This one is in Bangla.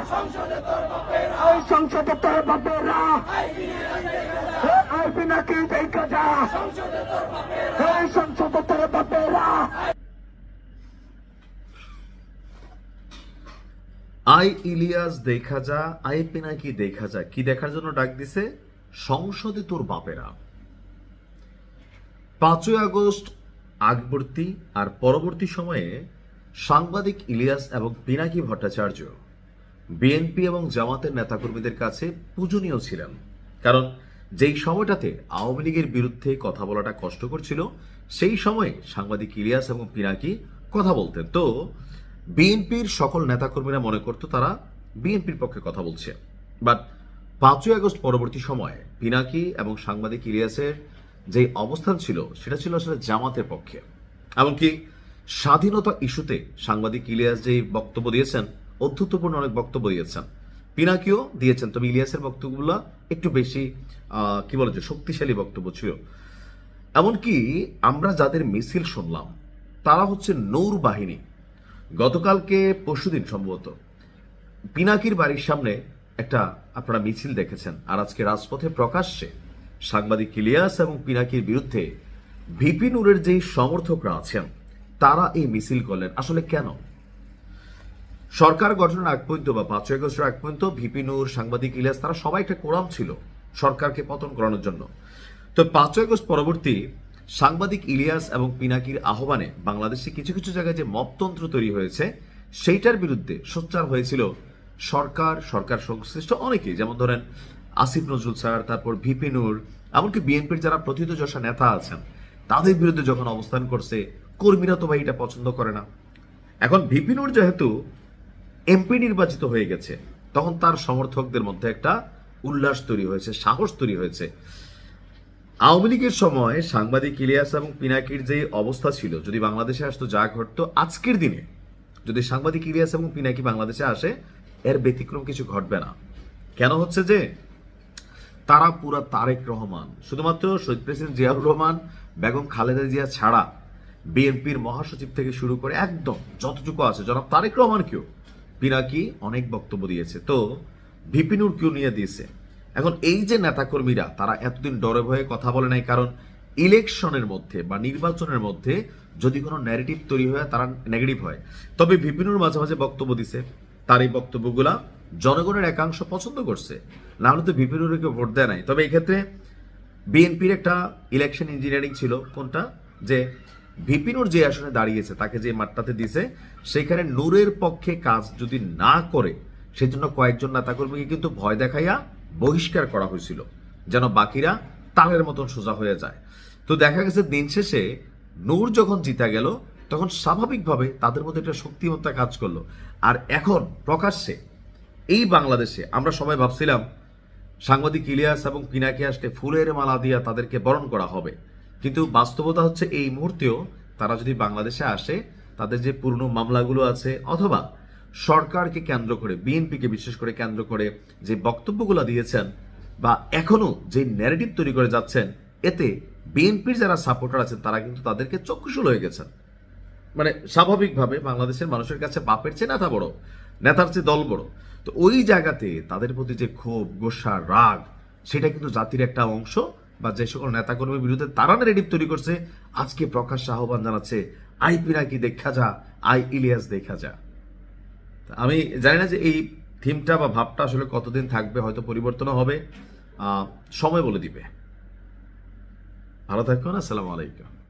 এই সংসদে তোর বাপেরা আই পিনাকি দেখা যা, এই সংসদে তোর বাপেরা। আই ইলিয়াস দেখা যা, আই পিনাকি দেখা যা, কি দেখার জন্য ডাক দিছে? সংসদে তোর বাপেরা। 5ই আগস্ট আগবর্তী আর পরবর্তী সময়ে সাংবাদিক ইলিয়াস এবং পিনাকি ভট্টাচার্য বিএনপি এবং জামাতের নেতাকর্মীদের কাছে পূজনীয় ছিলেন, কারণ যেই সময়টাতে আওয়ামী লীগের বিরুদ্ধে কথা বলাটা কষ্টকর ছিল, সেই সময়ে সাংবাদিক ইলিয়াস এবং পিনাকি কথা বলতেন। তো বিএনপির সকল নেতাকর্মীরা মনে করতো তারা বিএনপির পক্ষে কথা বলছে, বাট 5ই আগস্ট পরবর্তী সময়ে পিনাকি এবং সাংবাদিক ইলিয়াসের যে অবস্থান ছিল সেটা ছিল আসলে জামাতের পক্ষে। এমনকি স্বাধীনতা ইস্যুতে সাংবাদিক ইলিয়াস যে বক্তব্য দিয়েছেন, অধ্যত্বপূর্ণ অনেক বক্তব্য দিয়েছেন, পিনাকিও দিয়েছেন, তবে ইলিয়াসের বক্তব্যগুলো একটু বেশি কি বলে যে শক্তিশালী বক্তব্য ছিল। এমনকি আমরা যাদের মিছিল শুনলাম তারা হচ্ছে নূর বাহিনী। গতকালকে পরশুদিন সম্ভবত পিনাকির বাড়ির সামনে একটা আপনারা মিছিল দেখেছেন, আর আজকে রাজপথে প্রকাশ্যে সাংবাদিক ইলিয়াস এবং পিনাকির বিরুদ্ধে ভিপি নূরের যে সমর্থকরা আছেন তারা এই মিছিল করলেন। আসলে কেন? সরকার গঠনের আগ পর্যন্ত বা 5ই আগস্টের আগ পর্যন্ত ভিপি নূর, সাংবাদিক ইলিয়াস তারা সবাই একটা কোরাম ছিল সরকারকে পতন করানোর জন্য। তো 5ই আগস্ট পরবর্তী সাংবাদিক ইলিয়াস এবং পিনাকির আহ্বানে বাংলাদেশে কিছু কিছু জায়গায় যে মপতন্ত্র তৈরি হয়েছে সেইটার বিরুদ্ধে সোচ্চার হয়েছিল সরকার সংশ্লিষ্ট অনেকেই, যেমন ধরেন আসিফ নজরুল স্যার, তারপর ভিপি নূর, এমনকি বিএনপির যারা প্রথিতযশা নেতা আছেন তাদের বিরুদ্ধে যখন অবস্থান করছে, কর্মীরা তো ভাই এটা পছন্দ করে না। এখন ভিপি নূর যেহেতু এমপি নির্বাচিত হয়ে গেছে, তখন তার সমর্থকদের মধ্যে একটা উল্লাস তৈরি হয়েছে, সাহস তৈরি হয়েছে। আওয়ামী লীগের সময় সাংবাদিক ইলিয়াস এবং পিনাকির যে অবস্থা ছিল, যদি বাংলাদেশে আসতো যা ঘটতো, আজকের দিনে যদি সাংবাদিক ইলিয়াস এবং পিনাকি বাংলাদেশে আসে এর ব্যতিক্রম কিছু ঘটবে না। কেন হচ্ছে যে তারা পুরা তারেক রহমান, শুধুমাত্র শহীদ প্রেসিডেন্ট জিয়াউর রহমান, বেগম খালেদা জিয়া ছাড়া বিএনপির মহাসচিব থেকে শুরু করে একদম যতটুকু আছে জনাব তারেক রহমানকেও পিনাকি অনেক বক্তব্য দিয়েছে। তো ভিপি নূরকেও নিয়ে দিয়েছে। এখন এই যে নেতাকর্মীরা তারা এতদিন ডরে ভয়ে কথা বলে নাই, কারণ ইলেকশনের মধ্যে বা নির্বাচনের মধ্যে যদি কোনো ন্যারেটিভ তৈরি হয় তারা নেগেটিভ হয়। তবে ভিপি নূর মাঝে মাঝে বক্তব্য দিছে, তার এই বক্তব্যগুলা জনগণের একাংশ পছন্দ করছে, না হলে তো ভিপি নূরকে ভোট দেয় নাই। তবে এই ক্ষেত্রে বিএনপির একটা ইলেকশন ইঞ্জিনিয়ারিং ছিল, কোনটা যে ভিপি নূর যে আসনে দাঁড়িয়েছে তাকে যে মাঠটাতে দিছে সেখানে নূরের পক্ষে কাজ যদি না করে সেজন্য কয়েকজন নেতাকর্মীকে কিন্তু ভয় দেখাইয়া বহিষ্কার করা হয়েছিল, যেন বাকিরা তালের মতন সোজা হয়ে যায়। তো দেখা গেছে দিন শেষে নূর যখন জিতা গেল তখন স্বাভাবিকভাবে তাদের মধ্যে একটা শক্তিমত্তা কাজ করলো। আর এখন প্রকাশ্যে এই বাংলাদেশে আমরা সবাই ভাবছিলাম সাংবাদিক ইলিয়াস এবং পিনাকি আসলে ফুলের মালা দিয়া তাদেরকে বরণ করা হবে, কিন্তু বাস্তবতা হচ্ছে এই মুহূর্তেও তারা যদি বাংলাদেশে আসে তাদের যে পুরনো মামলাগুলো আছে অথবা সরকারকে কেন্দ্র করে, বিএনপিকে বিশেষ করে কেন্দ্র করে যে বক্তব্যগুলো দিয়েছেন বা এখনো যে ন্যারেটিভ তৈরি করে যাচ্ছেন, এতে বিএনপির যারা সাপোর্টার আছেন তারা কিন্তু তাদেরকে চক্ষুশূল হয়ে গেছেন। মানে স্বাভাবিকভাবে বাংলাদেশের মানুষের কাছে বাপের চেয়ে নেতা বড়, নেতার চেয়ে দল বড়। তো ওই জায়গাতে তাদের প্রতি যে ক্ষোভ, গোসা, রাগ, সেটা কিন্তু জাতির একটা অংশ বা যে সকল নেতাকর্মীর বিরুদ্ধে তারা ন্যারেটিভ তৈরি করছে, আজকে প্রকাশ্যে আহ্বান জানাচ্ছে আই পিনাকি দেখা যা, আই ইলিয়াস দেখা যা। আমি জানি না যে এই থিমটা বা ভাবটা আসলে কতদিন থাকবে, হয়তো পরিবর্তনও হবে, সময় বলে দিবে। ভালো থাকুন, আসসালামু আলাইকুম।